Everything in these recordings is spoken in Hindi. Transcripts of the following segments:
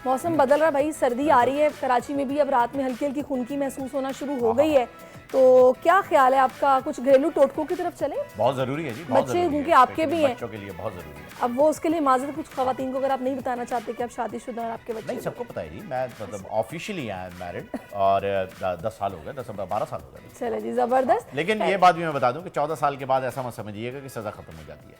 मौसम बदल रहा है भाई, सर्दी आ रही है कराची में भी, अब रात में हल्की हल्की खुनकी महसूस होना शुरू हो गई है। तो क्या ख्याल है आपका, कुछ घरेलू टोटकों की तरफ चले? बहुत जरूरी है जी, बहुत बच्चे जरूरी क्योंकि है, आपके भी हैं, बच्चों के लिए बहुत जरूरी है। अब वो उसके लिए माजरत कुछ खवातीन को अगर आप नहीं बताना चाहते कि आप शादीशुदा और आपके बच्चे नहीं, सबको पता है जी, मैं मतलब ऑफिशियली आई एम मैरिड और 10 साल हो गए, 12 साल हो गए। चले जी, जबरदस्त। लेकिन ये बात भी मैं बता दूं कि 14 साल के बाद ऐसा मत समझिएगा कि सज़ा खत्म हो जाती है।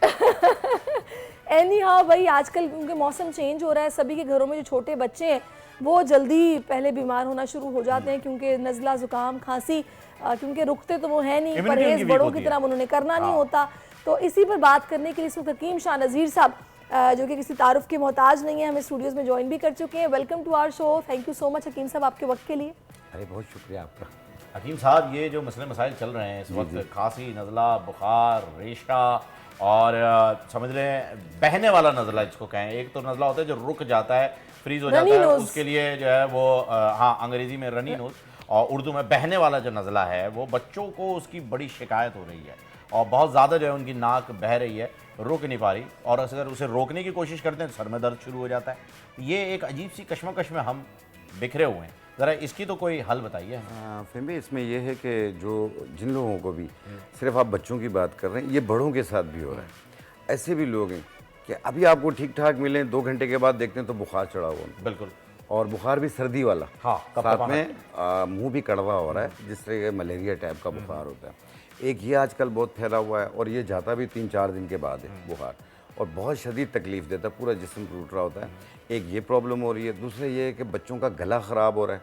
एनी हाँ भाई, आजकल क्योंकि मौसम चेंज हो रहा है, सभी के घरों में जो छोटे बच्चे हैं वो जल्दी पहले बीमार होना शुरू हो जाते हैं, क्योंकि नज़ला ज़ुकाम खांसी, क्योंकि रुकते तो वो है नहीं, Immunity परहेज उनकी बड़ों weak की होती तरह है। उन्होंने करना नहीं होता। तो इसी पर बात करने के लिए इस वक्त हकीम शाह नज़ीर साहब, जो कि किसी तारुफ के मोहताज नहीं है, हमें स्टूडियोज़ में ज्वाइन भी कर चुके हैं। Welcome to our show, thank you so much हकीम साहब आपके वक्त के लिए। अरे बहुत शुक्रिया आपका। हकीम साहब, ये जो मसले मसाइल चल रहे हैं इस वक्त, खांसी, नज़ला, बुखार, रेशा और समझ लें बहने वाला नज़ला जिसको कहें। एक तो नज़ला होता है जो रुक जाता है, फ्रीज हो जाता है, उसके लिए जो है वो हाँ अंग्रेजी में रनी नोज और उर्दू में बहने वाला जो नज़ला है, वो बच्चों को उसकी बड़ी शिकायत हो रही है और बहुत ज़्यादा जो है उनकी नाक बह रही है, रुक नहीं पा रही, और अगर उसे रोकने की कोशिश करते हैं तो सर में दर्द शुरू हो जाता है। ये एक अजीब सी कश्मकश में हम बिखरे हुए हैं, ज़रा इसकी तो कोई हल बताइए। फिर भी इसमें यह है कि जो जिन लोगों को भी, सिर्फ आप बच्चों की बात कर रहे हैं, ये बड़ों के साथ भी हो रहा है। ऐसे भी लोग हैं कि अभी आपको ठीक ठाक मिलें, 2 घंटे के बाद देखते हैं तो बुखार चढ़ा हुआ है। बिल्कुल, और बुखार भी सर्दी वाला, हाँ, साथ में मुंह भी कड़वा हो रहा है, जिस तरह मलेरिया टाइप का बुखार होता है। एक ये आजकल बहुत फैला हुआ है और ये जाता भी 3-4 दिन के बाद है बुखार, और बहुत शदीद तकलीफ देता है, पूरा जिस्म टूट रहा होता है। एक ये प्रॉब्लम हो रही है। दूसरा ये है कि बच्चों का गला ख़राब हो रहा है,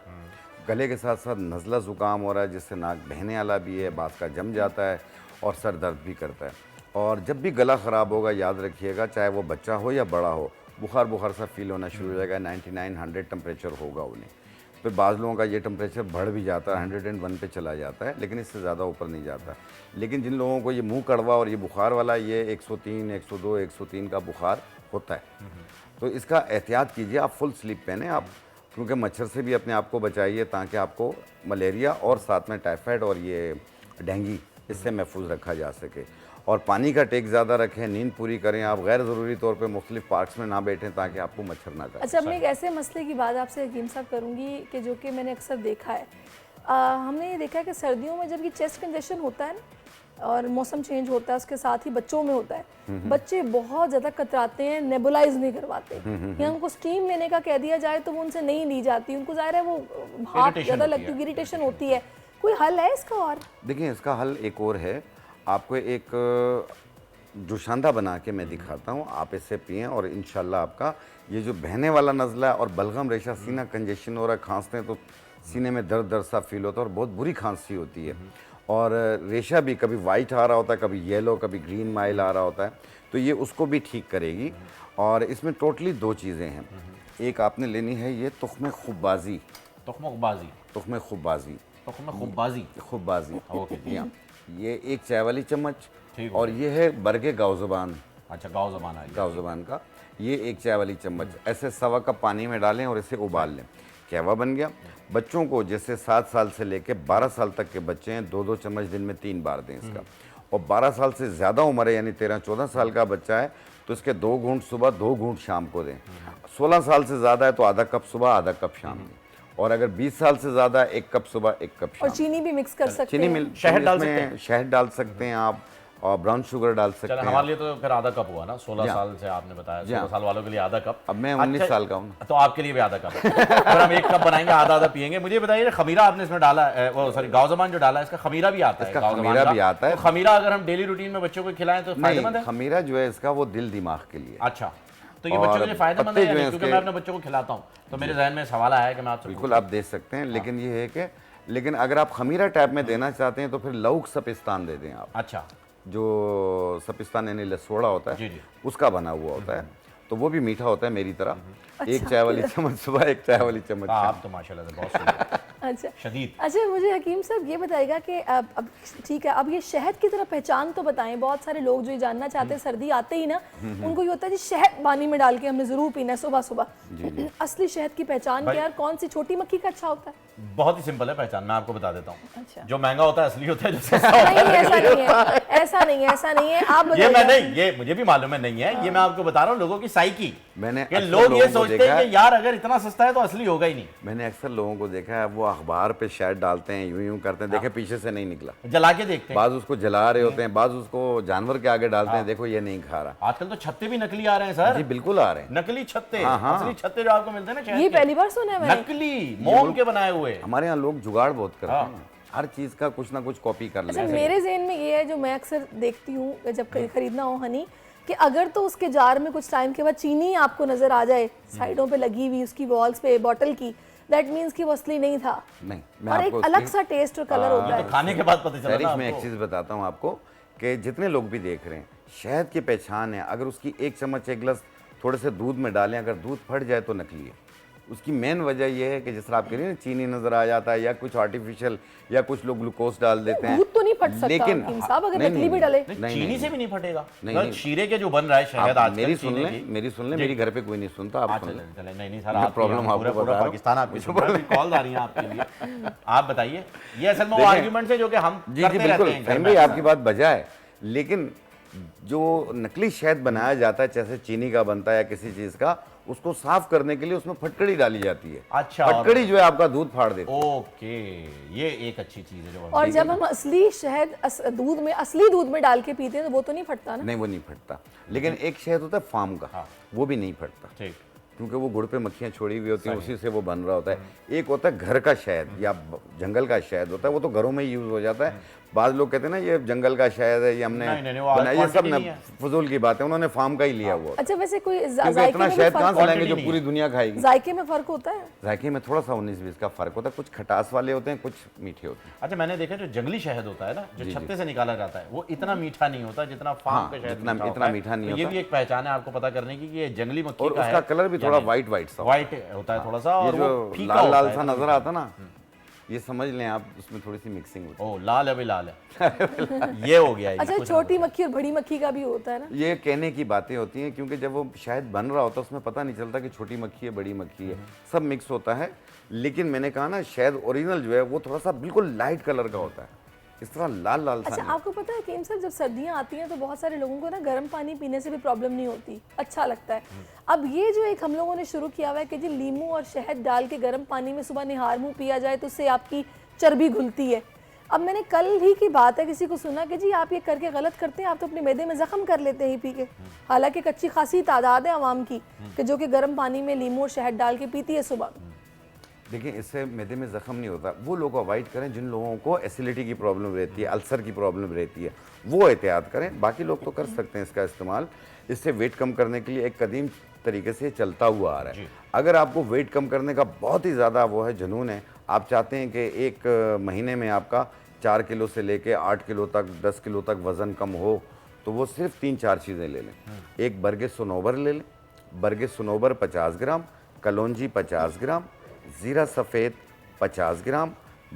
गले के साथ साथ नज़ला ज़ुकाम हो रहा है, जिससे नाक बहने वाला भी है, बात का जम जाता है और सर दर्द भी करता है। और जब भी गला ख़राब होगा, याद रखिएगा, चाहे वो बच्चा हो या बड़ा हो, बुखार सा फील होना शुरू हो जाएगा। 99-100 टेम्परेचर होगा उन्हें। फिर बाज़ लोगों का ये टेम्परेचर बढ़ भी जाता है, 101 पे चला जाता है, लेकिन इससे ज़्यादा ऊपर नहीं जाता। लेकिन जिन लोगों को ये मुंह कड़वा और ये बुखार वाला, ये 103, 102, 103 का बुखार होता है, तो इसका एहतियात कीजिए। आप फुल स्लीप पहने आप, क्योंकि मच्छर से भी अपने आप को बचाइए, ताकि आपको मलेरिया और साथ में टाइफाइड और ये डेंगू, इससे महफूज रखा जा सके। और पानी का टेक ज़्यादा रखें, नींद पूरी करें, आप गैर ज़रूरी तौर पे मुख्तलिफ पार्क्स में ना बैठें ताकि आपको मच्छर ना काटे। अच्छा, मैं एक ऐसे मसले की बात आपसे हकीम साहब करूँगी कि जो कि मैंने अक्सर देखा है, हमने ये देखा है कि सर्दियों में जब ये चेस्ट कंजेशन होता है ना और मौसम चेंज होता है, उसके साथ ही बच्चों में होता है, बच्चे बहुत ज़्यादा कतराते हैं, नेबुलाइज नहीं करवाते, या उनको स्टीम लेने का कह दिया जाए तो वो उनसे नहीं ली जाती, उनको ज़ाहिर है वो भाप ज़्यादा लगती है, इरिटेशन होती है। कोई हल है इसका? और देखिए, इसका हल एक और है। आपको एक जोशांदा बना के मैं दिखाता हूँ, आप इससे पिएं और इंशाल्लाह आपका ये जो बहने वाला नज़ला और बलगम रेशा, सीना कंजेशन हो रहा है, खांसते हैं तो सीने में दर्द दर्द सा फील होता है और बहुत बुरी खांसी होती है, और रेशा भी कभी वाइट आ रहा होता है, कभी येलो, कभी ग्रीन माइल आ रहा होता है, तो ये उसको भी ठीक करेगी। और इसमें टोटली 2 चीज़ें हैं। एक आपने लेनी है ये तुख्म खुब्बाजी, ओके जी, हाँ। ये 1 चाय वाली चम्मच, ठीक और ये है बरगे गाँव ज़बान, अच्छा, गाँव ज़बान का ये 1 चाय वाली चम्मच, ऐसे 1.25 कप पानी में डालें और इसे उबाल लें। कहवा बन गया। बच्चों को जैसे 7 साल से लेकर 12 साल तक के बच्चे हैं, 2-2 चम्मच दिन में 3 बार दें इसका। और 12 साल से ज़्यादा उम्र है, यानी 13-14 साल का बच्चा है, तो इसके 2 घूंट सुबह, 2 घूंट शाम को दें। 16 साल से ज़्यादा है तो आधा कप सुबह, आधा कप शाम दें। और अगर 20 साल से ज़्यादा, 1 कप सुबह, 1 कप शाम। और चीनी भी मिक्स कर सकते हैं, चीनी मिल, शहद डाल सकते हैं आप, और ब्राउन शुगर डाल सकते हैं। हमारे लिए तो फिर आधा कप हुआ ना, 16 साल से आपने बताया, 16 साल वालों के लिए आधा कप। अब मैं 19 साल का हूँ, तो आपके लिए भी आधा कप है। और हम 1 कप बनाएंगे, आधा पियेंगे। मुझे बताइए, खमीरा आपने इसमें डाला है, वो सॉरी गाँव ज़बान जो डाला है, इसका खमीरा भी आता है? इसका खमीरा भी आता है। तो खमीरा अगर हम डेली रूटीन में बच्चों को खिलाएं तो फायदेमंद है? खमीरा जो है इसका वो दिल दिमाग के लिए। अच्छा, तो ये बच्चों के लिए फायदेमंद है? क्योंकि मैं अपने बच्चों को खिलाता हूँ, तो मेरे जहन में सवाल आया है कि मैं आपसे बिल्कुल आप दे सकते हैं, लेकिन ये है कि लेकिन अगर आप खमीरा टाइप में देना चाहते हैं तो फिर लौक सपिस्तान दे दें आप। अच्छा, जो सपिस्तान यानी लसोड़ा होता है, जी जी, उसका बना हुआ होता है, तो वो भी मीठा होता है मेरी तरह। 1 चाय वाली चम्मच सुबह, 1 चाय वाली चम्मच। आप तो माशाल्लाह से बहुत अच्छा शदीद। अच्छा, मुझे हकीम साहब ये बताइएगा कि अब ठीक है, अब ये शहद की तरह पहचान तो बताएं। बहुत सारे लोग जो ये जानना चाहते हैं, सर्दी आते ही ना उनको ये होता है जी शहद पानी में डाल के हमने जरूर पीना है सुबह सुबह। असली शहद की पहचान क्या है और कौन सी छोटी मक्खी का अच्छा होता है? बहुत ही सिंपल है पहचान, मैं आपको बता देता हूँ। अच्छा। जो महंगा होता है असली होता है, जो सस्ता होता नहीं, ऐसा नहीं है, ऐसा नहीं है, ऐसा नहीं है। आप है। ये मैं बताइए। नहीं, ये मुझे भी मालूम है नहीं है, ये मैं आपको बता रहा हूँ लोगों की साइकी। मैंने कि अक्सर लोग ये लोगों को सोचते देखा हैं है, कि यार अगर इतना सस्ता है तो असली होगा ही नहीं। मैंने अक्सर लोगों को देखा है वो अखबार पे शहद डालते हैं, यूं यूं करते हैं, देखे पीछे से नहीं निकला। जला के देखते हैं। बाद उसको जला रहे होते हैं, बाद उसको जानवर के आगे डालते हैं, देखो ये नहीं खा रहा। आजकल तो छत्ते भी नकली आ रहे हैं सर। जी बिल्कुल आ रहे हैं। नकली छत्ते, हाँ। असली छत्ते जो आपको मिलते हैं ना शहद ये के, पहली बार सुना है मैंने। नकली मोम के बनाए हुए। हमारे यहाँ लोग जुगाड़ बहुत करते हाँ। हैं, हर चीज का कुछ ना कुछ कॉपी कर अच्छा, लेते हैं। मेरे ज़हन में ये है जो मैं अक्सर देखती हूँ जब खरीदना हो हनी, कि अगर तो उसके जार में कुछ टाइम के बाद चीनी आपको नजर आ जाए साइडों पे लगी हुई उसकी वॉल्स पे बॉटल की, दैट मीन्स कि वो असली नहीं था। नहीं, मैं और एक आपको अलग सा टेस्ट और कलर होता तो है। खाने के बाद पता चला सैरिश ना में एक आपको। चीज बताता हूँ आपको कि जितने लोग भी देख रहे हैं, शहद की पहचान है, अगर उसकी एक चम्मच एक गिलास थोड़े से दूध में डालें, अगर दूध फट जाए तो नकली है। उसकी मेन वजह यह है कि जिस तरह आप कह रही हैं ना, चीनी नजर आ जाता है या कुछ आर्टिफिशियल या कुछ लोग ग्लूकोज डाल देते हैं। दूध तो नहीं फट सकता लेकिन हकीम साहब, अगर नहीं, नकली नहीं, भी डाले। नहीं, चीनी से भी नहीं फटेगा। नहीं, मतलब नहीं। शीरे के जो बन रहा है शहद आप आजकल मेरी सुन चीनी लें, की। मेरी सुन लें, मेरी घर पे कोई नहीं सुनता, आप सुन चले लें। चले, नहीं नहीं सर, ये आप प्रॉब्लम आपको पूरा बता रहा हूँ। पाकिस्तान आपकी सुन रहा है, कॉल आ रही है आपके लिए। आप बताइए, ये असल में वो देखें, आर्गुमेंट है जो कि हम जी करते बिल्कुल, रहते हैं घर फहीम में भाई अक्सर। आपकी बात बजा है, लेकिन जो नकली शहद बनाया जाता है, जैसे चीनी का बनता है या किसी चीज का, उसको साफ करने के लिए उसमें फटकड़ी डाली जाती है। अच्छा, और- फटकड़ी जो है आपका दूध फाड़ देती है। ओके, ये एक अच्छी चीज है जो हम- और जब हम असली शहद दूध में, असली दूध में डाल के पीते हैं तो वो तो नहीं फटता ना? नहीं, वो नहीं फटता, लेकिन एक शहद होता है फार्म का, हाँ। वो भी नहीं फटता, ठीक। क्योंकि वो गुड़ पे मक्खियाँ छोड़ी हुई होती हैं, उसी से वो बन रहा होता है। एक होता है घर का शहद या जंगल का शहद होता है, वो तो घरों में ही यूज हो जाता है। बाद लोग कहते हैं ना ये जंगल का शहद है, ये हमने नहीं, वो बनाया, ये सब quantity ना नहीं है। फजूल की बात है, उन्होंने फार्म का ही लिया हुआ होता है। अच्छा, वैसे कोई क्योंकि जायके इतना में भी शहद कहाँ फर्क से लाएंगे quantity जो नहीं पूरी दुनिया खाएगी। जायके में फर्क होता है? जायके में थोड़ा सा 19-20 का फर्क होता है, कुछ खटास वाले होते हैं, कुछ मीठे होते हैं। अच्छा, मैंने देखा जो जंगली शहद होता है ना, जो छत्ते से निकाला जाता है, वो इतना मीठा नहीं होता जितना फार्म हाँ, का शहद जितना- मीठा इतना होता है। मीठा नहीं तो ये होता। भी एक पहचान है आपको पता करने की कि ये जंगली मक्खी और का उसका है कलर भी या थोड़ा नहीं। वाइट वाइट सा व्हाइट होता है थोड़ा सा, ये और जो वो फीका लाल लाल होता सा है ना। नजर आता ना, ये समझ लें आप, उसमें थोड़ी सी मिक्सिंग होती ओ, लाल है भाई, लाल है। ये हो गया ये, अच्छा, कुछ छोटी मक्खी और बड़ी मक्खी का भी होता है ना? है। ये कहने की बातें होती हैं, क्योंकि जब वो शायद बन रहा होता है उसमें पता नहीं चलता कि छोटी मक्खी है बड़ी मक्खी है, सब मिक्स होता है। लेकिन मैंने कहा ना, शायद ओरिजिनल जो है वो थोड़ा सा बिल्कुल लाइट कलर का होता है, इस तरह लाल लाल सा अच्छा, नहीं। आपको पता है हकीम साहब, जब सर्दियाँ आती हैं तो बहुत सारे लोगों को ना गर्म पानी पीने से भी प्रॉब्लम नहीं होती, अच्छा लगता है। अब ये जो एक हम लोगों ने शुरू किया हुआ है कि जी नींबू और शहद डाल के गर्म पानी में सुबह निहार मुँह पिया जाए तो उससे आपकी चर्बी घुलती है। अब मैंने कल ही की बात है, किसी को सुना कि जी आप ये करके गलत करते हैं, आप तो अपने मैदे में जख्म कर लेते हैं पी के। हालांकि एक अच्छी खासी तादाद है आवाम की कि जो कि गर्म पानी में नींबू और शहद डाल के पीती है सुबह। देखिए, इससे मैदे में जख्म नहीं होता। वो लोग अवॉइड करें जिन लोगों को एसिडिटी की प्रॉब्लम रहती है, अल्सर की प्रॉब्लम रहती है, वो एहतियात करें। बाकी लोग तो कर सकते हैं इसका इस्तेमाल। इससे वेट कम करने के लिए एक कदीम तरीके से चलता हुआ आ रहा है। अगर आपको वेट कम करने का बहुत ही ज़्यादा वो है, जुनून है, आप चाहते हैं कि एक महीने में आपका 4 किलो से लेके 8 किलो तक, 10 किलो तक वज़न कम हो, तो वो सिर्फ 3-4 चीज़ें ले लें। एक बरगे सनोबर ले लें, बरगे सनोबर 50 ग्राम, कलौंजी 50 ग्राम, ज़ीरा सफ़ेद 50 ग्राम,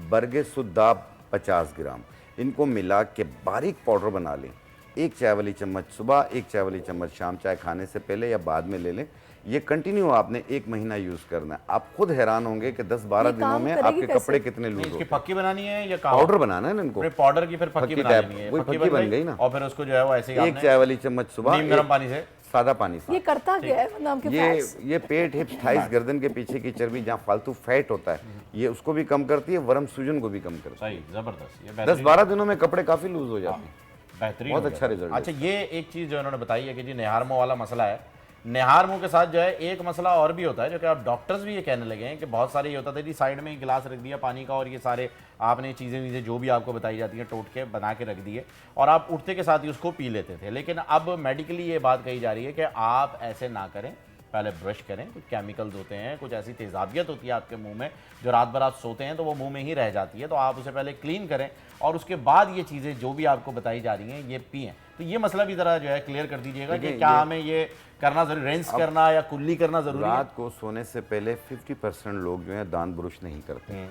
बरगे सुद्दाब 50 ग्राम। इनको मिला के बारीक पाउडर बना लें। 1 चाय वाली चम्मच सुबह, 1 चाय वाली चम्मच शाम, चाय खाने से पहले या बाद में ले लें। ये कंटिन्यू आपने 1 महीना यूज़ करना है। आप खुद हैरान होंगे कि 10-12 ये दिनों काम में करेगी आपके कैसे? कपड़े कितने लूज इसकी होते हैं। पक्की बनानी है या पाउडर बनाना है ना इनको, पाउडर की फिर पक्की पक्की बना टाइप, लेनी है। वही पक्की बन गई ना। और फिर उसको जो है वो ऐसे ही 1 चाय वाली चम्मच सुबह, नीम गर्म पानी से, सादा पानी से। ये करता क्या है नाम के फैट्स? ये पेट, हिप्स, थाइस, गर्दन के पीछे की चर्बी जहाँ फालतू फैट होता है, ये उसको भी कम करती है, वर्म सूजन को भी कम करती सही जबरदस्त। ये है। बेहतरीन 10-12 दिनों में कपड़े काफी लूज हो जाते हैं। बेहतरीन बहुत हो गया। अच्छा रिजल्ट अच्छा, ये एक चीज़ जो इन्होंने बताई है कि जी निहार मुंह वाला मसला है। निहार मुंह के साथ जो है एक मसला और भी होता है, जो कि आप डॉक्टर्स भी ये कहने लगे हैं कि बहुत सारे ये होता था जी साइड में ही गिलास रख दिया पानी का और ये सारे आपने चीज़ें जो भी आपको बताई जाती हैं टोट के बना के रख दिए और आप उठते के साथ ही उसको पी लेते थे। लेकिन अब मेडिकली ये बात कही जा रही है कि आप ऐसे ना करें, पहले ब्रश करें। कुछ केमिकल्स होते हैं, कुछ ऐसी तेज़ाबियत होती है आपके मुंह में जो रात भर आप सोते हैं तो वो मुंह में ही रह जाती है, तो आप उसे पहले क्लीन करें और उसके बाद ये चीज़ें जो भी आपको बताई जा रही हैं ये पिएं। तो ये मसला भी ज़रा जो है क्लियर कर दीजिएगा कि क्या हमें ये करना जरूरी, रेंस करना या कुल्ली करना जरूरी है? रात को सोने से पहले 50% लोग जो है दांत ब्रुश नहीं करते।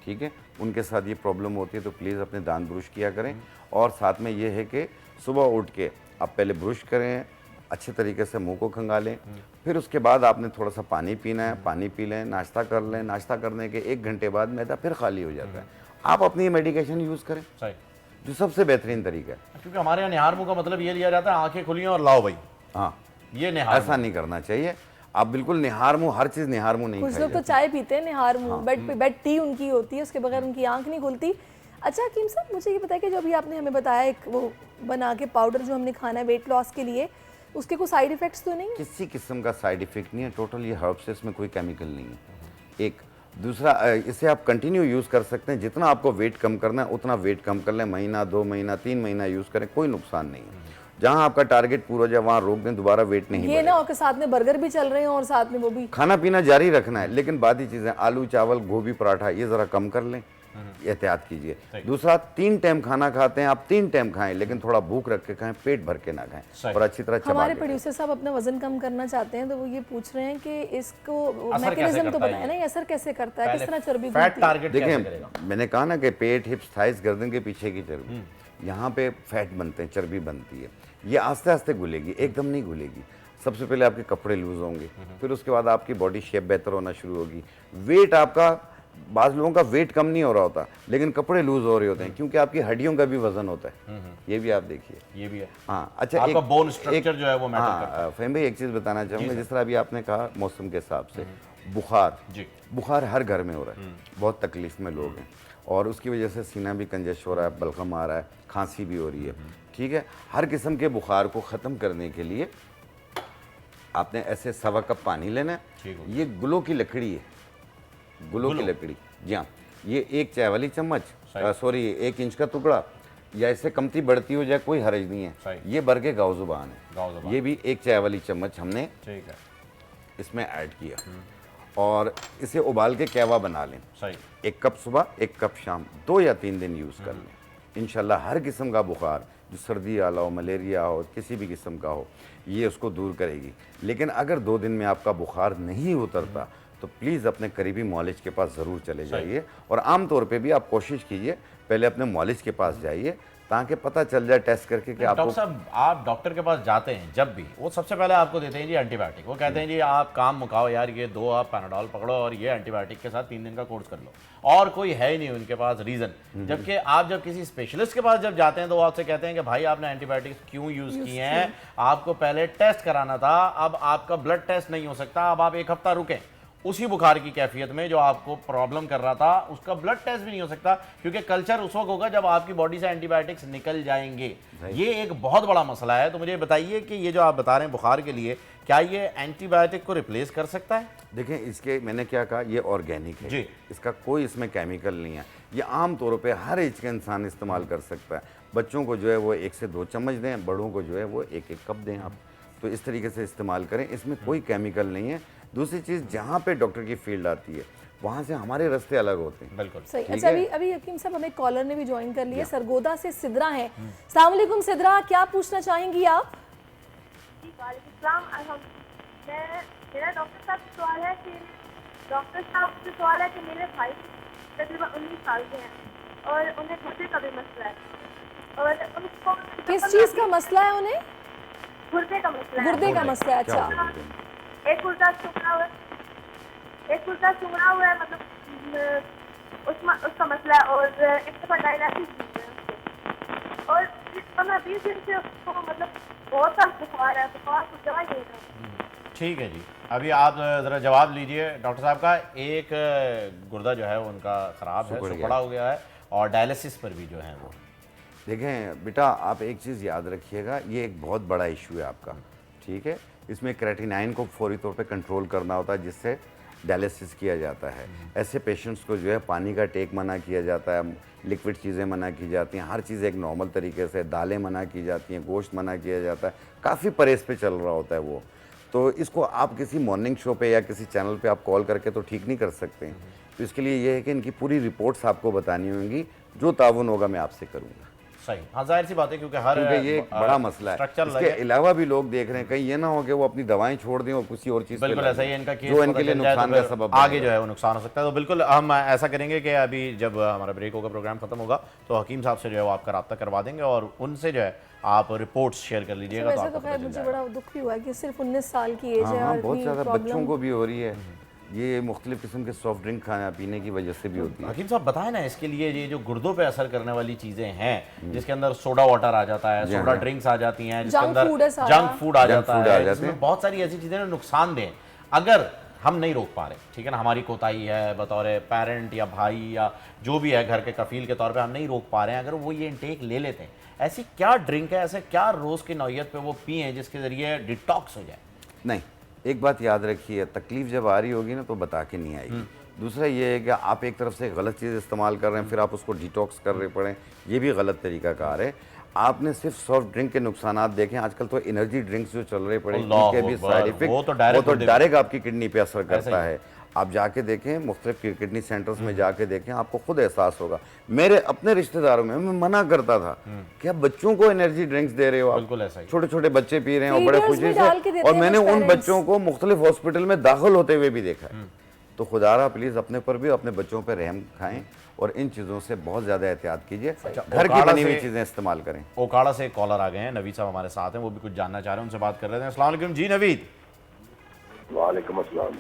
ठीक है, उनके साथ ये प्रॉब्लम होती है तो प्लीज़ अपने दांत ब्रुश किया करें। और साथ में ये है कि सुबह उठ के आप पहले ब्रुश करें, अच्छे तरीके से मुंह को खंगालें, फिर उसके बाद आपने थोड़ा सा पानी पीना है, पानी पी लें, नाश्ता कर लें। नाश्ता करने के 1 घंटे बाद मैदा फिर खाली हो जाता है। आप अपनी मेडिकेशन यूज़ करें, सही, जो सबसे बेहतरीन तरीका है। क्योंकि हमारे यहाँ निहार मुंह का मतलब ये लिया जाता है आंखें खुली और लाओ भाई, हाँ, ये निहार ऐसा नहीं करना चाहिए। आप बिल्कुल निहार मुंह, हर चीज़ निहार मुंह नहीं कुछ खाई लोग तो जाती। चाय पीते हैं निहार मुंह, बेड टी उनकी होती है, उसके बगैर उनकी आंख नहीं खुलती। अच्छा हकीम साहब, मुझे ये बताया कि जो अभी आपने हमें बताया एक वो बना के पाउडर जो हमने खाना है वेट लॉस के लिए, उसके कोई साइड इफेक्ट्स तो नहीं है? किसी किस्म का साइड इफेक्ट नहीं है, टोटल ये हर्ब्स है, इसमें कोई केमिकल नहीं है। एक दूसरा, इसे आप कंटिन्यू यूज़ कर सकते हैं, जितना आपको वेट कम करना है उतना वेट कम कर लें, महीना 2 महीना 3 महीना यूज़ करें, कोई नुकसान नहीं है। जहाँ आपका टारगेट पूरा हो जाए वहाँ रोक दें, दोबारा वेट नहीं ये बढ़ेगा। ना और के साथ में बर्गर भी चल रहे हैं और साथ में वो भी। खाना पीना जारी रखना है, लेकिन बाकी चीज़ें आलू चावल गोभी पराठा ये ज़रा कम कर लें, एहतियात कीजिए। दूसरा, 3 टाइम खाना खाते हैं आप, 3 टाइम खाएं, लेकिन थोड़ा भूख रख के खाएं, पेट भर के ना खाएं और अच्छी तरह चबा हमारे के। प्रोड्यूसर साहब अपना वजन कम करना चाहते हैं तो वो ये पूछ रहे हैं कि इसको असर कैसे मैकेनिज्म तो करता है बताया ये? ना, ये असर कैसे करता है, किस तरह चर्बी फैट घुलती है? टारगेट कैसे देखिए, करेगा? मैंने कहा ना कि पेट, हिप्स, थाइस, गर्दन के पीछे की चर्बी, यहाँ पे फैट बनते हैं, चर्बी बनती है। ये आस्ते आस्ते घुलेगी, एकदम नहीं घुलेगी। सबसे पहले आपके कपड़े लूज होंगे, फिर उसके बाद आपकी बॉडी शेप बेहतर होना शुरू होगी। वेट आपका, बाज़ लोगों का वेट कम नहीं हो रहा होता लेकिन कपड़े लूज हो रहे होते हैं, क्योंकि आपकी हड्डियों का भी वजन होता है। ये भी आप देखिए। ये भी है। हाँ, अच्छा, आपका bone structure जो है वो मैटर करता हाँ, फहीम भाई एक चीज़ बताना चाहूँगा, जिस तरह अभी आपने कहा मौसम के हिसाब से बुखार, जी। बुखार हर घर में हो रहा है, बहुत तकलीफ में लोग हैं और उसकी वजह से सीना भी कंजश हो रहा है, बलगम आ रहा है, खांसी भी हो रही है, ठीक है। हर किस्म के बुखार को ख़त्म करने के लिए आपने ऐसे 1.25 कप पानी लेना है। ठीक ये गुलो की लकड़ी है, गुलो की लकड़ी, जी हाँ। ये 1 चाय वाली चम्मच, सॉरी 1 इंच का टुकड़ा, या इससे कमती बढ़ती हो जाए कोई हर्ज नहीं है। ये भर के गाँव ज़ुबान है, ये भी 1 चाय वाली चम्मच हमने ठीक है इसमें ऐड किया और इसे उबाल के कहवा बना लें। सही। 1 कप सुबह 1 कप शाम, 2 या 3 दिन यूज़ कर लें। इंशाल्लाह हर किस्म का बुखार, जो सर्दी वाला हो, मलेरिया हो, किसी भी किस्म का हो, ये उसको दूर करेगी। लेकिन अगर 2 दिन में आपका बुखार नहीं उतरता तो प्लीज़ अपने करीबी मौलिज के पास ज़रूर चले जाइए और आम तौर पे भी आप कोशिश कीजिए पहले अपने मौलिज के पास जाइए, ताकि पता चल जाए टेस्ट करके कि आपको। डॉक्टर साहब, आप डॉक्टर के पास जाते हैं जब भी, वो सबसे पहले आपको देते हैं जी एंटीबायोटिक। वो कहते हैं जी आप काम मुकाओ यार, ये 2 आप पैनाडोल पकड़ो और ये एंटीबायोटिक के साथ 3 दिन का कोर्स कर लो, और कोई है ही नहीं उनके पास रीज़न। जबकि आप जब किसी स्पेशलिस्ट के पास जब जाते हैं तो वो आपसे कहते हैं कि भाई आपने एंटीबायोटिक्स क्यों यूज़ किए हैं, आपको पहले टेस्ट कराना था, अब आपका ब्लड टेस्ट नहीं हो सकता, अब आप 1 हफ्ता रुकें। उसी बुखार की कैफियत में जो आपको प्रॉब्लम कर रहा था उसका ब्लड टेस्ट भी नहीं हो सकता, क्योंकि कल्चर उस वक्त होगा जब आपकी बॉडी से एंटीबायोटिक्स निकल जाएंगे। ये एक बहुत बड़ा मसला है। तो मुझे बताइए कि ये जो आप बता रहे हैं बुखार के लिए, क्या ये एंटीबायोटिक को रिप्लेस कर सकता है? देखें, इसके मैंने क्या कहा, ये ऑर्गेनिक है जी। इसका कोई इसमें केमिकल नहीं है। ये आम तौर पे हर एज का इंसान इस्तेमाल कर सकता है। बच्चों को जो है वो 1 से 2 चम्मच दें, बड़ों को जो है वो 1-1 कप दें आप, तो इस तरीके से इस्तेमाल करें, इसमें कोई केमिकल नहीं है। दूसरी चीज़, जहाँ पे डॉक्टर की फील्ड आती है वहाँ से हमारे रास्ते अलग होते हैं। बिल्कुल सही। अच्छा, अभी हकीम साहब हमें कॉलर ने भी ज्वाइन कर लिया, सरगोदा से सिद्रा है। अस्सलाम वालेकुम सिद्रा, क्या पूछना चाहेंगी आप? मेरा डॉक्टर साहब से सवाल है कि मेरे भाई तकरीबन 19 साल के हैं और उन्हें गुर्दे का भी मसला है और उनको किस चीज़ का मसला है उन्हें? गुर्दे का मसला है। गुर्दे का मसला है। अच्छा, एक गुर्दा सुंगड़ा हुआ है, मतलब उसका मसला है, और एक दफा डायलिसिस भी है और 15-20 दिन से उसको मतलब बहुत सा बुखार है, बुखार को दवाई नहीं है। ठीक है जी, अभी आप ज़रा जवाब लीजिए डॉक्टर साहब का। एक गुर्दा जो है उनका ख़राब है, सुखड़ा हो गया है, और डायलिसिस पर भी जो है वो। देखें बेटा, आप एक चीज़ याद रखिएगा, ये एक बहुत बड़ा इशू है आपका, ठीक है। इसमें क्रेटिनाइन को फौरी तौर पे कंट्रोल करना होता है, जिससे डायलिसिस किया जाता है। ऐसे पेशेंट्स को जो है पानी का टेक मना किया जाता है, लिक्विड चीज़ें मना की जाती हैं, हर चीज़ एक नॉर्मल तरीके से, दालें मना की जाती हैं, गोश्त मना किया जाता है, काफ़ी परहेज़ पे चल रहा होता है वो। तो इसको आप किसी मॉर्निंग शो पे या किसी चैनल पे आप कॉल करके तो ठीक नहीं कर सकते। तो इसके लिए ये है कि इनकी पूरी रिपोर्ट्स आपको बतानी होंगी, जो ताउन होगा मैं आपसे करूँगा। सही, हाँ जाहिर सी बात है क्योंकि ये एक बड़ा मसला है। स्ट्रक्चर इसके अलावा भी लोग देख रहे हैं, कहीं ये ना हो कि वो अपनी दवाएं छोड़ दें और किसी और चीज़ बिल्कुल ऐसा ही इनका केस जो इनके लिए पता चल जाए नुकसान तो का सबब आगे जो है वो नुकसान हो सकता है। तो बिल्कुल हम ऐसा करेंगे कि अभी जब हमारा ब्रेक होगा, प्रोग्राम खत्म होगा, तो हकीम साहब से जो है वो आपका रब्ता करवा देंगे और उनसे जो है आप रिपोर्ट्स शेयर कर लीजिएगा। तो वैसे आपको तो खैर मुझे बड़ा दुख भी हुआ कि सिर्फ 19 साल की एज है हाँ, और बहुत इतनी ज़्यादा प्रॉब्लम। बच्चों को भी हो रही है। ये मुख्तलिफ किस्म के सॉफ्ट ड्रिंक खाने पीने की वजह से भी होती है। हकीम साहब बताएं ना, इसके लिए ये जो गुर्दों पे असर करने वाली चीजें हैं, जिसके अंदर सोडा वाटर आ जाता है, सोडा ड्रिंक्स आ जाती हैं, जिसके जंक अंदर फूड है सारा। जंक फूड आ जंक जाता फूड आ है, जाते इसमें हैं। बहुत सारी ऐसी चीजें नुकसानदेह हैं। अगर हम नहीं रोक पा रहे, ठीक है ना, हमारी कोताही है बतौर पेरेंट या भाई या जो भी है घर के कफील के तौर पे हम नहीं रोक पा रहे हैं, अगर वो ये इंटेक ले लेते हैं, ऐसी क्या ड्रिंक है, ऐसे क्या रोज की नौयत पे वो पिए जिसके जरिए डिटॉक्स हो जाए? नहीं, एक बात याद रखिए, तकलीफ जब आ रही होगी ना तो बता के नहीं आएगी। दूसरा ये है कि आप एक तरफ से गलत चीज़ इस्तेमाल कर रहे हैं, फिर आप उसको डिटॉक्स कर रहे पड़े, ये भी गलत तरीका कार है। आपने सिर्फ सॉफ्ट ड्रिंक के नुकसानात देखें, आजकल तो एनर्जी ड्रिंक्स जो चल रहे पड़े अल्लाह उनके भी अकबर, साइड इफेक्ट वो तो डायरेक्ट आपकी किडनी पे असर करता ही। है। आप जाके देखें, मुख्तलिफ किडनी सेंटर्स में जाके देखें, आपको खुद एहसास होगा। मेरे अपने रिश्तेदारों में मैं मना करता था कि आप बच्चों को एनर्जी ड्रिंक्स दे रहे हो, आप बिल्कुल ऐसा ही। छोटे छोटे बच्चे पी रहे हैं और बड़े Feeders खुशी में डाल के से, देते और हैं मैंने कुछ उन parents। बच्चों को मुख्तलिफ हॉस्पिटल में दाखिल होते हुए भी देखा है। तो खुदारा प्लीज़ अपने पर भी अपने बच्चों पर रहम खाएं और इन चीज़ों से बहुत ज़्यादा एहतियात कीजिए। घर की ओकाड़ा बनी हुई से- चीज़ें इस्तेमाल करें। ओकाड़ा से कॉलर आ गए हैं, नवीद साहब हमारे साथ हैं, वो भी कुछ जानना चाह रहे हैं, उनसे बात कर रहे हैं। अस्सलाम वालेकुम जी नवीद। वालेकुम अस्सलाम।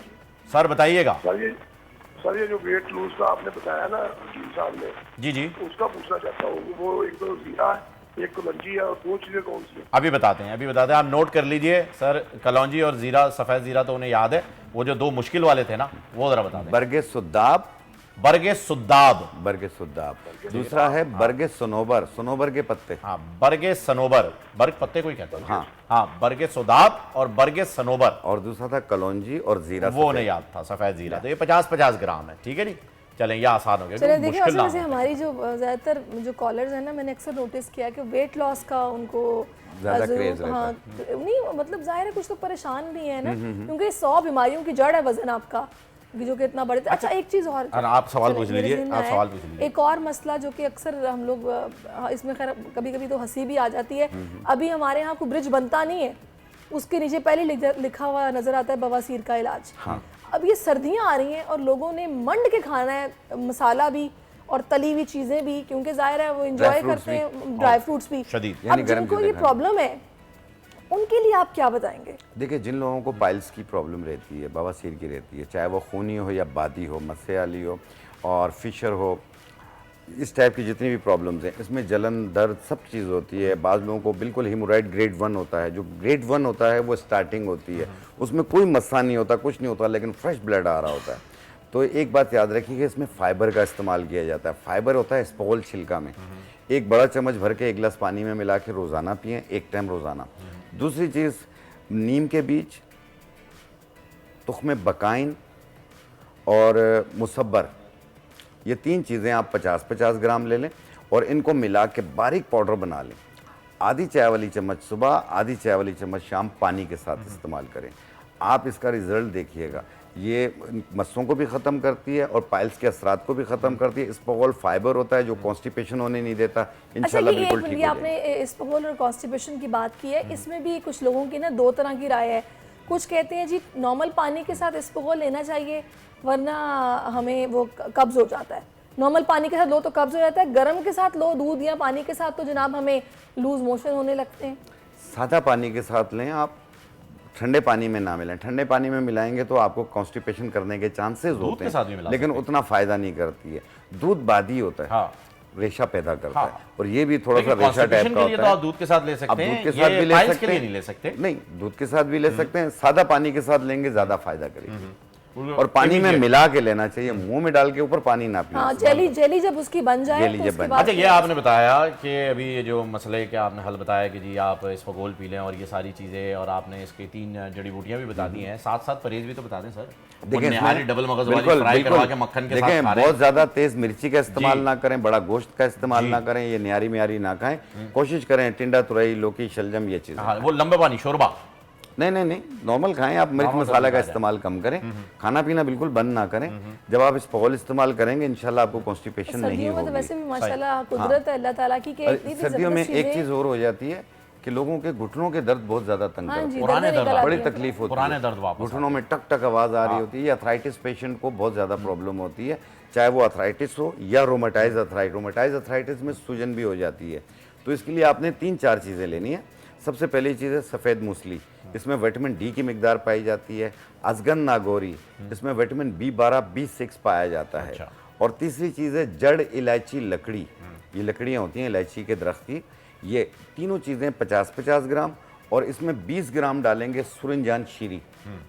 सर बताइएगा। सर ये जो वेट लूज का आपने बताया ना हकीम साहब ने, जी जी उसका पूछना चाहता हूँ। वो एक तो जीरा है, एक कलौंजी है, और दो चीजें कौन सी है? अभी बताते हैं, आप नोट कर लीजिए सर। कलौंजी और जीरा, सफ़ेद जीरा तो उन्हें याद है, वो जो दो मुश्किल वाले थे ना वो ज़रा बता दें। बरगे सुद्दाब, बरगे सुद्दाब, बरगे सुद्दाब। दूसरा है बरगे सनोबर, सनोबर के पत्ते। हाँ बरगे सनोबर, बर्ग पत्ते को ही कहते हैं। हाँ। हाँ बरगे सुदाब और बरगे सनोबर, और दूसरा था कलौंजी और जीरा। वो नहीं याद था, सफ़ेद जीरा। तो ये 50-50 ग्राम है, ठीक है जी। चलें ये आसान हो गया, चलिए देखिए, मुश्किल ना वैसे हो। हमारी जो ज़्यादातर जो कॉलर्स हैं ना, मैंने अक्सर नोटिस किया कि वेट लॉस का उनको ज़्यादा ज़रूर- क्रेज़ रहता हाँ, नहीं मतलब जाहिर है कुछ तो परेशान भी है ना, क्योंकि 100 बीमारियों की जड़ है वज़न आपका, कि जो कि इतना बढ़े। अच्छा एक चीज़ और, आप सवाल चलिए, पूछ मेरे लीजिए, ज़हन में आप आया। सवाल पूछ लीजिए। एक और मसला जो कि अक्सर हम लोग इसमें खैर कभी कभी तो हंसी भी आ जाती है। अभी हमारे यहाँ कोई ब्रिज बनता नहीं है, उसके नीचे पहले लिखा हुआ नजर आता है बवासीर का इलाज। अब ये सर्दियाँ आ रही हैं और लोगों ने मंड के खाना है, मसाला भी और तली हुई चीज़ें भी, क्योंकि जाहिर है वो एंजॉय fruits करते हैं, ड्राई फ्रूट्स भी। शदीद। अब यानी गर्म जिनको चीज़ें ये खाएं। प्रॉब्लम है उनके लिए आप क्या बताएंगे? देखिए, जिन लोगों को पाइल्स की प्रॉब्लम रहती है, बवासीर की रहती है, चाहे वो खूनी हो या बादी हो, मस्से वाली हो और फिशर हो, इस टाइप की जितनी भी प्रॉब्लम्स हैं, इसमें जलन, दर्द, सब चीज़ होती है। बाज़ लोगों को बिल्कुल हीमोराइड ग्रेड 1 होता है। जो ग्रेड 1 होता है वो स्टार्टिंग होती है, उसमें कोई मस्सा नहीं होता, कुछ नहीं होता, लेकिन फ्रेश ब्लड आ रहा होता है। तो एक बात याद रखिए कि इसमें फाइबर का इस्तेमाल किया जाता है। फाइबर होता है स्पोल छिलका में। एक बड़ा चम्मच भर के 1 गिलास पानी में मिला के रोज़ाना पिएँ, एक टाइम रोज़ाना। दूसरी चीज़, नीम के बीज, तुख्म बकाइन और मुसब्बर, ये 3 चीज़ें आप 50-50 ग्राम ले लें और इनको मिला के बारीक पाउडर बना लें। आधी चाय वाली चम्मच सुबह, आधी चाय वाली चम्मच शाम पानी के साथ इस्तेमाल करें। आप इसका रिजल्ट देखिएगा, ये मस्सों को भी ख़त्म करती है और पाइल्स के असरात को भी ख़त्म करती है। स्पोल फाइबर होता है जो कॉन्स्टिपेशन होने नहीं देता। अच्छा, इंशाल्लाह ये बिल्कुल ठीक हो आपने जाएगा। इस्पोल और कॉन्स्टिपेशन की बात की है, इसमें भी कुछ लोगों की ना 2 तरह की राय है। कुछ कहते हैं जी नॉर्मल पानी के साथ इस्पोल लेना चाहिए वरना हमें वो कब्ज़ हो जाता है। नॉर्मल पानी के साथ लो तो कब्ज़ हो जाता है, गर्म के साथ लो, दूध या पानी के साथ, तो जनाब हमें लूज मोशन होने लगते हैं। सादा पानी के साथ लें आप, ठंडे पानी में ना मिलाएं। ठंडे पानी में मिलाएंगे तो आपको कॉन्स्टिपेशन करने के चांसेस होते के साथ भी मिला हैं, लेकिन उतना फ़ायदा नहीं करती है। दूध बादी होता है, हाँ। रेशा पैदा करता हाँ। है, और ये भी थोड़ा सा लेकिन रेशा टाइप constipation का के लिए होता तो है। आप दूध के साथ ले आप सकते दूध हैं, के साथ ये भी ले पाइल्स सकते के लिए हैं, नहीं ले सकते। नहीं, दूध के साथ भी ले सकते हैं, सादा पानी के साथ लेंगे ज़्यादा फायदा करेगी। और पानी में मिला के लेना चाहिए, मुंह में डाल के ऊपर पानी ना पिए। हाँ, जेली जब उसकी बन जाए जेली तो जब उसके बन बाद अच्छा, ये आपने बताया कि अभी ये जो मसले के आपने हल बताया कि जी आप इसफगोल पी लें और ये सारी चीज़ें, और आपने इसके 3 जड़ी बूटियां भी बता दी हैं, साथ साथ परहेज भी तो बता दें सर। देखिए, निहारी डबल मगज वाली बिल्कुल फ्राई करवा बिल्कुल के मक्खन के साथ देखें, खा रहे बहुत हैं। ज़्यादा तेज़ मिर्ची का इस्तेमाल जी। ना करें, बड़ा गोश्त का इस्तेमाल ना करें, ये निहारी म्यारी ना खाएं। कोशिश करें टिंडा, तुरई, लौकी, शलजम, ये चीज़। हाँ, वो लंबे पानी शोरबा, नहीं, नॉर्मल खाएं आप। मिर्च मसाला का इस्तेमाल कम करें, खाना पीना बिल्कुल बंद ना करें। जब आप इस्पॉल इस्तेमाल करेंगे इंशाल्लाह आपको कॉन्स्टिपेशन नहीं सर्दियों में तो होगी। वैसे भी माशाल्लाह कुदरत है अल्लाह ताला की कि और इतनी सर्दियों में ज़बरदस्त एक चीज़ें- चीज़ और हो जाती है कि लोगों के घुटनों के दर्द बहुत ज़्यादा तंग हाँ करते जी, हैं, पुराने दर्दें दर्द निकल बड़ी आती हैं। तकलीफ होती पुराने है, दर्द वापस घुटनों में टक टक आवाज़ आ रही होती है। अर्थराइटिस पेशेंट को बहुत ज़्यादा प्रॉब्लम होती है, चाहे वो अर्थराइटिस हो या रोमेटाइज अर्थराइटिस। रोमेटाइज अर्थराइटिस में सूजन भी हो जाती है। तो इसके लिए आपने 3-4 चीज़ें लेनी है। सबसे पहली चीज़ है सफ़ेद मूसली, इसमें विटामिन डी की मिकदार पाई जाती है। अजगन नागौरी, इसमें विटामिन B12, B6 पाया जाता है। अच्छा। और तीसरी चीज़ है जड़ इलायची लकड़ी, ये लकड़ियाँ होती हैं इलायची के दरख्त की। ये तीनों चीज़ें 50-50 ग्राम, और इसमें 20 ग्राम डालेंगे सुरंजान शीरी,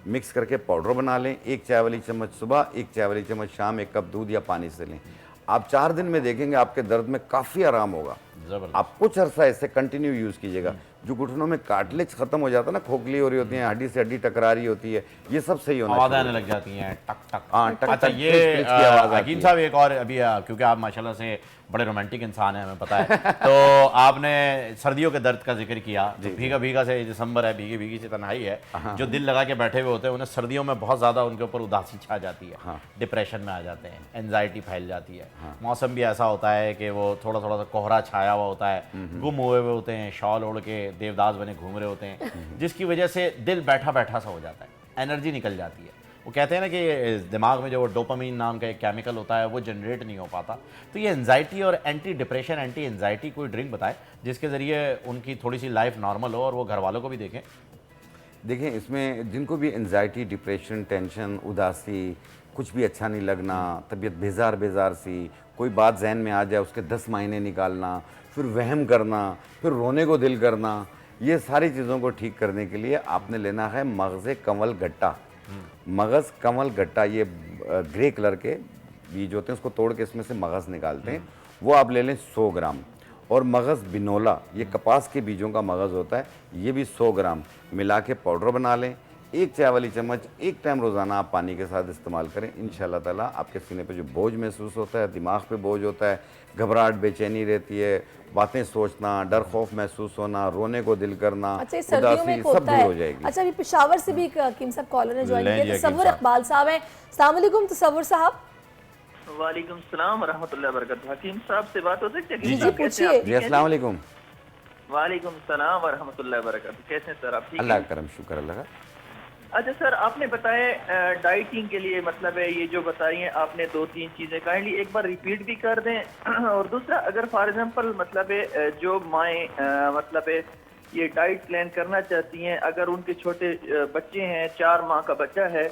मिक्स करके पाउडर बना लें। 1 चाय वाली चम्मच सुबह, 1 चाय वाली चम्मच शाम, 1 कप दूध या पानी से लें। आप 4 दिन में देखेंगे आपके दर्द में काफ़ी आराम होगा। जबरदस्त। आप कुछ अरसा ऐसे कंटिन्यू यूज़ कीजिएगा। जो घुटनों में कार्टिलेज खत्म हो जाता है ना, खोखली हो रही होती है, हड्डी से हड्डी टकरा रही होती है, ये सब सही होना आवाज़ चाहिए। आने लग जाती हैं, टक टक। हाँ, टक अच्छा, टक, ये क्लिच क्लिच की आवाज़ आती हकीम है। साहब एक और अभी क्योंकि आप माशाल्लाह से बड़े रोमांटिक इंसान हैं, हमें पता है। तो आपने सर्दियों के दर्द का जिक्र किया, तो भीगा भीगा से दिसंबर है, भीगी भीगी से तन्हाई है, जो दिल लगा के बैठे हुए होते हैं उन्हें सर्दियों में बहुत ज़्यादा उनके ऊपर उदासी छा जाती है, डिप्रेशन में आ जाते हैं, एंजाइटी फैल जाती है। मौसम भी ऐसा होता है कि वो थोड़ा थोड़ा सा कोहरा छाया हुआ होता है, गुम हुए हुए होते हैं, शॉल ओढ़ के देवदास बने घूम रहे होते हैं, जिसकी वजह से दिल बैठा बैठा सा हो जाता है, एनर्जी निकल जाती है। वो कहते हैं ना कि दिमाग में जो डोपामीन नाम का एक केमिकल होता है वो जनरेट नहीं हो पाता। तो ये एंजाइटी और एंटी डिप्रेशन, एंटी एंजाइटी कोई ड्रिंक बताएं जिसके ज़रिए उनकी थोड़ी सी लाइफ नॉर्मल हो और वो घर वालों को भी देखें। देखें, इसमें जिनको भी एंजाइटी, डिप्रेशन, टेंशन, उदासी, कुछ भी अच्छा नहीं लगना, तबीयत बेजार बेजार सी, कोई बात जहन में आ जाए उसके 10 मायने निकालना, फिर वहम करना, फिर रोने को दिल करना, ये सारी चीज़ों को ठीक करने के लिए आपने लेना है मगज़ कमल गट्टा। मगज़ कमल गट्टा, ये ग्रे कलर के बीज होते हैं, उसको तोड़ के इसमें से मगज़ निकालते हैं, वो आप ले लें 100 ग्राम। और मगज़ बिनोला, ये कपास के बीजों का मगज़ होता है, ये भी 100 ग्राम मिला के पाउडर बना लें। 1 चाय वाली चम्मच एक टाइम रोज़ाना आप पानी के साथ इस्तेमाल करें। इंशाल्लाह ताला आपके सीने पे जो बोझ महसूस होता है, दिमाग पे बोझ होता है, घबराहट, बेचैनी रहती है, बातें सोचना, डर खौफ महसूस होना, रोने को दिल करना, अच्छा, इस सर्दियों में उदासी, एक सब होता दूर हो है। जाएगी। अच्छा, अभी पेशावर से भी एक हकीम साहब कॉलर ने ज्वाइन ले किया, जी, हकीम तसव्वुर साहब। इकबाल साहब हैं। अस्सलाम वालेकुम तसव्वुर साहब। वालेकुम सलाम रहमतुल्लाहि वबरकातुहू। हकीम साहब से बात हो सकती है? जी, जी, पूछिए। जी अस्सलाम वालेकुम। वालेकुम सलाम रहमतुल्लाहि वबरकातुहू। कैसे हैं सर आप? ठीक अल्लाह हैं? का करम, शुक्र अल्लाह का। अच्छा सर, आपने बताया डाइटिंग के लिए, मतलब है ये जो बताई हैं आपने 2-3 चीज़ें, काइंडली एक बार रिपीट भी कर दें। और दूसरा, अगर फॉर एग्जांपल मतलब है जो माएँ मतलब है ये डाइट प्लान करना चाहती हैं, अगर उनके छोटे बच्चे हैं, 4 माह का बच्चा है,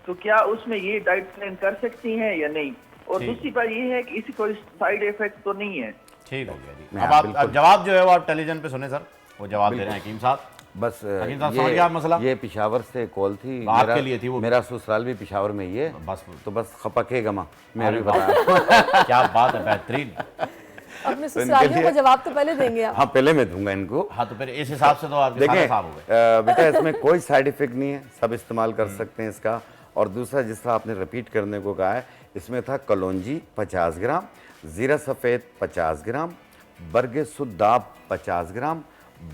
तो क्या उसमें ये डाइट प्लान कर सकती हैं या नहीं? और ठीक। दूसरी बात ये है कि इसकी कोई साइड इफेक्ट तो नहीं है? ठीक हो गया जी। हाँ, अब आप बिल्कुल। जवाब जो है वो आप टेलीविजन पे सुने सर, वो जवाब दे रहे हैं हकीम साहब। बस हकीम साहब समझ गए आप मसला? ये पेशावर से कॉल थी, आपके लिए थी वो। मेरा ससुराल भी पेशावर में ही है, बस तो बस खपकेगा माँ, मैं अरे अभी बताया। क्या बात है, बेहतरीन। अपने ससुरालियों को जवाब तो पहले देंगे आप। हाँ, पहले मैं दूंगा इनको। हाँ, तो फिर इस हिसाब से तो आपके सारे देखें साहब हो गए। बेटा, इसमें कोई साइड इफेक्ट नहीं है, सब इस्तेमाल कर सकते हैं इसका। और दूसरा, जिस तरह आपने रिपीट करने को कहा है, इसमें था कलौंजी 50 ग्राम, ज़ीरा सफ़ेद 50 ग्राम, बरगे सुद्दाब 50 ग्राम,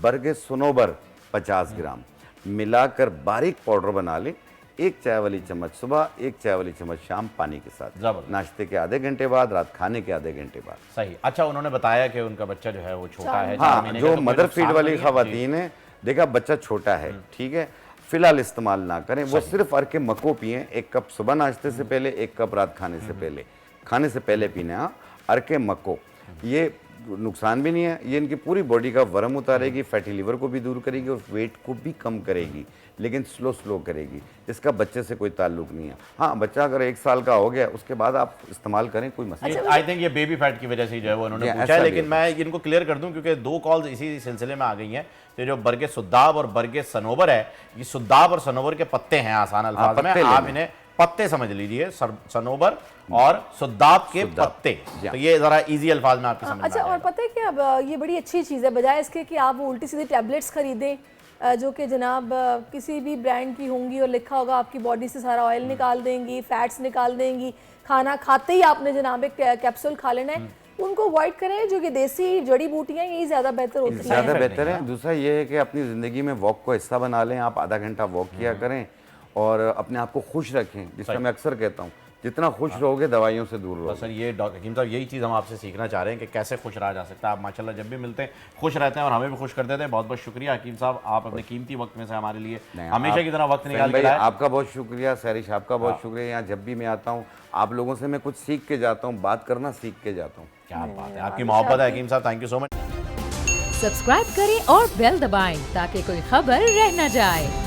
बरगे सनोबर 50 ग्राम मिलाकर बारीक पाउडर बना लें। 1 चाय वाली चम्मच सुबह, 1 चाय वाली चम्मच शाम पानी के साथ, जबरदस्त। नाश्ते के आधे घंटे बाद, रात खाने के आधे घंटे बाद। सही। अच्छा, उन्होंने बताया कि उनका बच्चा जो है वो छोटा है, 4 हाँ, महीने का, जो तो कोई मदर नुकसान फीड वाली नहीं है? जी। खवातीन है, देखा बच्चा छोटा है, ठीक है, फिलहाल इस्तेमाल ना करें। वो सिर्फ अर्के मको पिए, 1 कप सुबह नाश्ते से पहले, 1 कप रात खाने से पहले, खाने से पहले पीना। हाँ, अर्के मको, ये नुकसान भी नहीं है, ये इनकी पूरी बॉडी का वरम उतारेगी, फैटी लिवर को भी दूर करेगी और वेट को भी कम करेगी, लेकिन स्लो करेगी। इसका बच्चे से कोई ताल्लुक नहीं है। हाँ, बच्चा अगर 1 साल का हो गया उसके बाद आप इस्तेमाल करें, कोई मसला नहीं। आई थिंक ये बेबी फैट की वजह से जो है वो उन्होंने ये पूछा है, ऐसा भी लेकिन है। मैं इनको क्लियर कर दूं क्योंकि 2 कॉल्स इसी सिलसिले में आ गई हैं। तो जो बरगे सुद्दाब और बरगे सनोबर है, ये सुद्दाब और सनोबर के पत्ते हैं आसान अल्फाज में, पत्ते आप लेने। इन्हें पत्ते समझ लीजिए, सनोबर और सुद्दाब के पत्ते। जी। तो ये जरा इजी अल्फाज में आपकी समझ में अच्छा, आ और जाएगा। पता है कि अब ये बड़ी अच्छी चीज़ है, बजाय इसके कि आप वो उल्टी सीधी टैबलेट्स खरीदें जो कि जनाब किसी भी ब्रांड की होंगी और लिखा होगा आपकी बॉडी से सारा ऑयल निकाल देंगी, फैट्स निकाल देंगी, खाना खाते ही आपने जनाब एक कैप्सूल खा लेना है। उनको अवॉइड करें। जो कि देसी जड़ी बूटियाँ यही ज़्यादा बेहतर होती हैं। ज़्यादा effect बेहतर नहीं है। दूसरा ये है कि अपनी ज़िंदगी में वॉक को हिस्सा बना लें। आप आधा घंटा वॉक किया करें और अपने आप को खुश रखें, जिसका मैं अक्सर कहता हूँ जितना खुश रहोगे दवाइयों से दूर बस रहोगे। सर ये डॉक्टर हकीम साहब यही चीज़ हम आपसे सीखना चाह रहे हैं कि कैसे खुश रहा जा सकता है। आप माशाल्लाह जब भी मिलते हैं खुश रहते हैं और हमें भी खुश कर देते हैं। बहुत बहुत शुक्रिया हकीम साहब, आप अपने कीमती वक्त में से हमारे लिए नहीं, हमेशा आप- की तरह वक्त फहीम निकाल के भाई, लाए। आपका बहुत शुक्रिया, सैरिश आपका बहुत शुक्रिया। यहाँ जब भी मैं आता हूँ आप लोगों से मैं कुछ सीख के जाता हूँ, बात करना सीख के जाता हूँ। क्या बात है, आपकी मोहब्बत है हकीम साहब, thank you so much. Subscribe करें और बेल दबाएं ताकि कोई खबर रह न जाए।